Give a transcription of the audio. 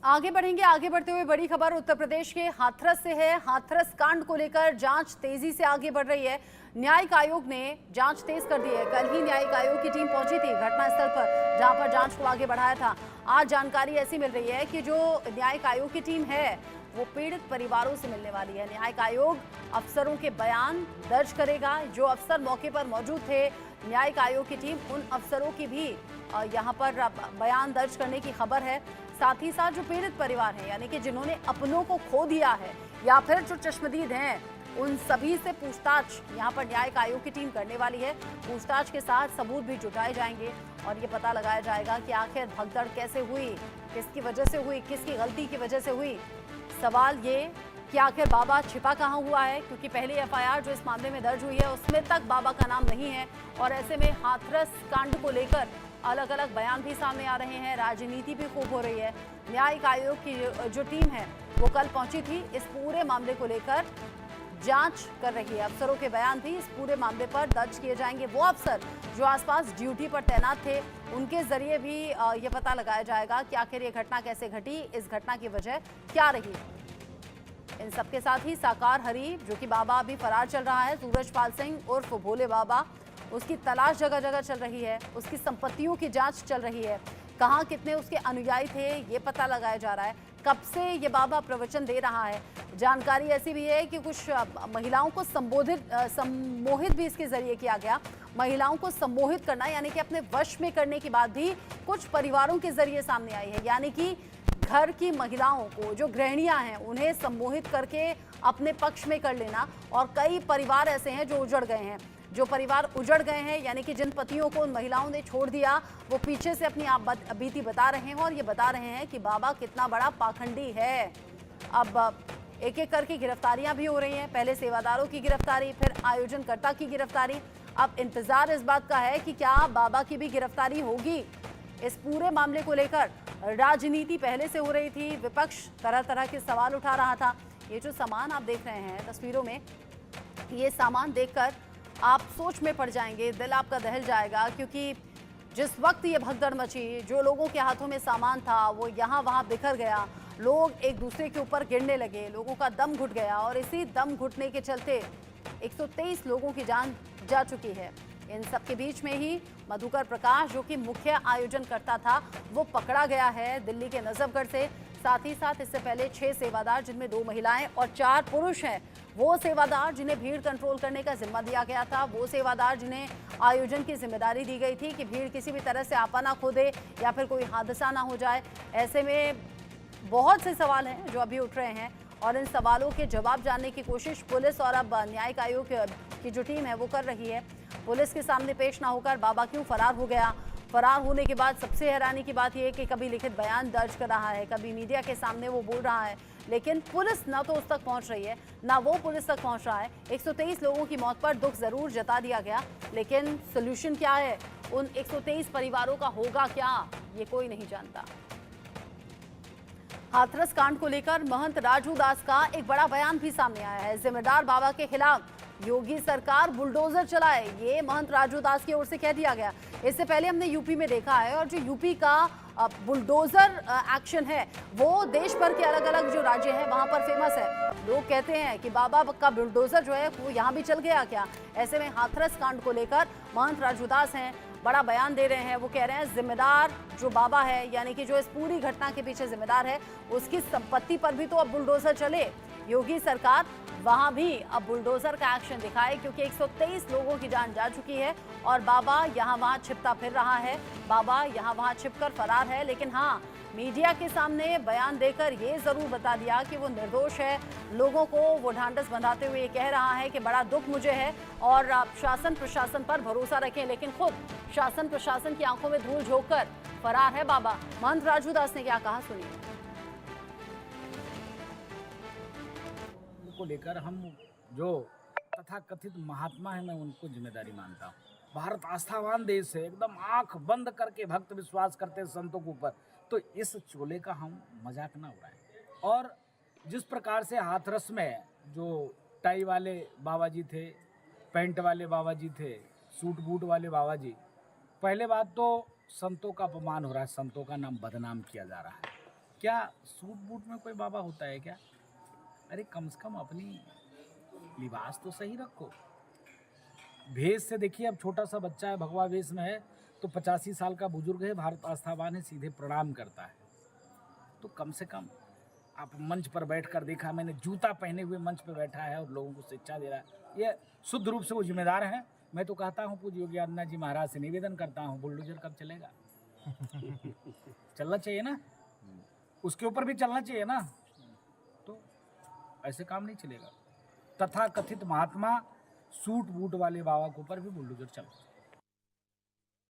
आगे बढ़ेंगे। आगे बढ़ते हुए बड़ी खबर उत्तर प्रदेश के हाथरस से है। हाथरस कांड को लेकर जांच तेजी से आगे बढ़ रही है। न्यायिक आयोग ने जांच तेज कर दी है। कल ही न्यायिक आयोग की टीम पहुंची थी घटनास्थल पर, जहां पर जांच को आगे बढ़ाया था। आज जानकारी ऐसी मिल रही है कि जो न्यायिक आयोग की टीम है वो पीड़ित परिवारों से मिलने वाली है। न्यायिक आयोग अफसरों के बयान दर्ज करेगा। जो अफसर मौके पर मौजूद थे, न्यायिक आयोग की टीम उन अफसरों की भी यहाँ पर बयान दर्ज करने की खबर है। साथ ही साथ जो पीड़ित परिवार हैं, यानी कि जिन्होंने अपनों को खो दिया है या फिर जो चश्मदीद हैं, उन सभी से पूछताछ यहाँ पर न्यायिक आयोग की टीम करने वाली है। पूछताछ के साथ सबूत भी जुटाए जाएंगे और ये पता लगाया जाएगा कि आखिर भगदड़ कैसे हुई, किसकी वजह से हुई, किसकी गलती की वजह से हुई। सवाल ये कि आखिर बाबा छिपा कहाँ हुआ है, क्योंकि पहली एफआईआर जो इस मामले में दर्ज हुई है उसमें तक बाबा का नाम नहीं है। और ऐसे में हाथरस कांड को लेकर अलग अलग बयान भी सामने आ रहे हैं, राजनीति भी खूब हो रही है। न्यायिक आयोग की जो टीम है वो कल पहुंची थी। इस पूरे मामले को लेकर जांच कर रही है। अफसरों के बयान भी इस पूरे मामले पर दर्ज किए जाएंगे। वो अफसर जो आसपास ड्यूटी पर तैनात थे, उनके जरिए भी ये पता लगाया जाएगा कि आखिर ये घटना कैसे घटी, इस घटना की वजह क्या रही। इन सबके साथ ही साकार हरीफ, जो कि बाबा अभी फरार चल रहा है, सूरजपाल सिंह उर्फ भोले बाबा, उसकी तलाश जगह जगह चल रही है। उसकी संपत्तियों की जांच चल रही है। कहाँ कितने उसके अनुयायी थे ये पता लगाया जा रहा है। कब से ये बाबा प्रवचन दे रहा है। जानकारी ऐसी भी है कि कुछ महिलाओं को सम्मोहित भी इसके जरिए किया गया। महिलाओं को सम्मोहित करना यानी कि अपने वश में करने की बात भी कुछ परिवारों के जरिए सामने आई है। यानी कि घर की महिलाओं को, जो गृहिणियां हैं, उन्हें सम्मोहित करके अपने पक्ष में कर लेना। और कई परिवार ऐसे हैं जो उजड़ गए हैं। जो परिवार उजड़ गए हैं यानी कि जिन पतियों को उन महिलाओं ने छोड़ दिया, वो पीछे से अपनी आप बीती बता रहे हैं और ये बता रहे हैं कि बाबा कितना बड़ा पाखंडी है। अब एक एक करके गिरफ्तारियां भी हो रही हैं। पहले सेवादारों की गिरफ्तारी, फिर आयोजनकर्ता की गिरफ्तारी। अब इंतजार इस बात का है कि क्या बाबा की भी गिरफ्तारी होगी। इस पूरे मामले को लेकर राजनीति पहले से हो रही थी। विपक्ष तरह तरह के सवाल उठा रहा था। ये जो सामान आप देख रहे हैं तस्वीरों में, ये सामान देखकर आप सोच में पड़ जाएंगे, दिल आपका दहल जाएगा। क्योंकि जिस वक्त ये भगदड़ मची, जो लोगों के हाथों में सामान था वो यहाँ वहाँ बिखर गया। लोग एक दूसरे के ऊपर गिरने लगे, लोगों का दम घुट गया और इसी दम घुटने के चलते 123 लोगों की जान जा चुकी है। इन सब के बीच में ही मधुकर प्रकाश, जो कि मुख्य आयोजनकर्ता था, वो पकड़ा गया है दिल्ली के नजफगढ़ से। साथ ही साथ इससे पहले 6 सेवादार, जिनमें 2 महिलाएं और 4 पुरुष हैं, वो सेवादार जिन्हें भीड़ कंट्रोल करने का जिम्मा दिया गया था, वो सेवादार जिन्हें आयोजन की जिम्मेदारी दी गई थी कि भीड़ किसी भी तरह से आपा ना खो दे या फिर कोई हादसा ना हो जाए। ऐसे में बहुत से सवाल हैं जो अभी उठ रहे हैं और इन सवालों के जवाब जानने की कोशिश पुलिस और अब न्यायिक आयोग की जो टीम है वो कर रही है। पुलिस के सामने पेश ना होकर बाबा क्यों फरार हो गया। फरार होने के बाद सबसे हैरानी की बात यह है कि कभी लिखित बयान दर्ज कर रहा है, कभी मीडिया के सामने वो बोल रहा है, लेकिन पुलिस ना तो उस तक पहुंच रही है, ना वो पुलिस तक पहुंच रहा है। 123 लोगों की मौत पर दुख जरूर जता दिया गया, लेकिन सोल्यूशन क्या है, उन 123 परिवारों का होगा क्या, ये कोई नहीं जानता। हाथरस कांड को लेकर महंत राजू दास का एक बड़ा बयान भी सामने आया है। जिम्मेदार बाबा के खिलाफ योगी सरकार बुलडोजर चलाए, ये महंत राजू दास की ओर से कह दिया गया। इससे पहले हमने यूपी में देखा है और जो यूपी का बुलडोजर एक्शन है वो देश भर के अलग अलग जो राज्य हैं वहां पर फेमस है। लोग कहते हैं कि बाबा का बुलडोजर जो है वो यहाँ भी चल गया क्या। ऐसे में हाथरस कांड को लेकर महंत राजू दास हैं, बड़ा बयान दे रहे हैं। वो कह रहे हैं जिम्मेदार जो बाबा है, यानी कि जो इस पूरी घटना के पीछे जिम्मेदार है, उसकी संपत्ति पर भी तो अब बुलडोजर चले। योगी सरकार वहां भी अब बुलडोजर का एक्शन दिखाए, क्योंकि 123 लोगों की जान जा चुकी है और बाबा यहाँ वहाँ छिपता फिर रहा है। बाबा यहाँ वहाँ छिपकर फरार है, लेकिन हाँ, मीडिया के सामने बयान देकर ये जरूर बता दिया कि वो निर्दोष है। लोगों को वो ढांढस बंधाते हुए कह रहा है कि बड़ा दुख मुझे है और आप शासन प्रशासन पर भरोसा रखें, लेकिन खुद शासन प्रशासन की आंखों में धूल झोंककर फरार है बाबा। महंत राजू दास ने क्या कहा, सुनिए। को लेकर हम जो तथाकथित महात्मा है, मैं उनको जिम्मेदारी मानता हूँ। भारत आस्थावान देश है, एकदम आंख बंद करके भक्त विश्वास करते हैं संतों के ऊपर। तो इस चोले का हम मजाक ना उड़ाएं। और जिस प्रकार से हाथरस में जो टाई वाले बाबा जी थे, पैंट वाले बाबा जी थे, सूट बूट वाले बाबा जी, पहले बात तो संतों का अपमान हो रहा है, संतों का नाम बदनाम किया जा रहा है। क्या सूट बूट में कोई बाबा होता है क्या? अरे कम से कम अपनी लिबास तो सही रखो। भेष से देखिए, अब छोटा सा बच्चा है भगवा वेश में है तो 85 साल का बुजुर्ग है, भारत आस्थावान है, सीधे प्रणाम करता है। तो कम से कम आप मंच पर बैठकर देखा मैंने, जूता पहने हुए मंच पर बैठा है और लोगों को शिक्षा दे रहा है। ये शुद्ध रूप से वो जिम्मेदार हैं। मैं तो कहता हूँ पूज्य योगी आदित्यनाथ जी महाराज से निवेदन करता हूँ, बुलडोजर कब चलेगा? चलना चाहिए ना, उसके ऊपर भी चलना चाहिए ना। तो ऐसे काम नहीं चलेगा। तथा कथित महात्मा सूट बूट वाले बाबा के ऊपर भी बुलडोजर चलता है।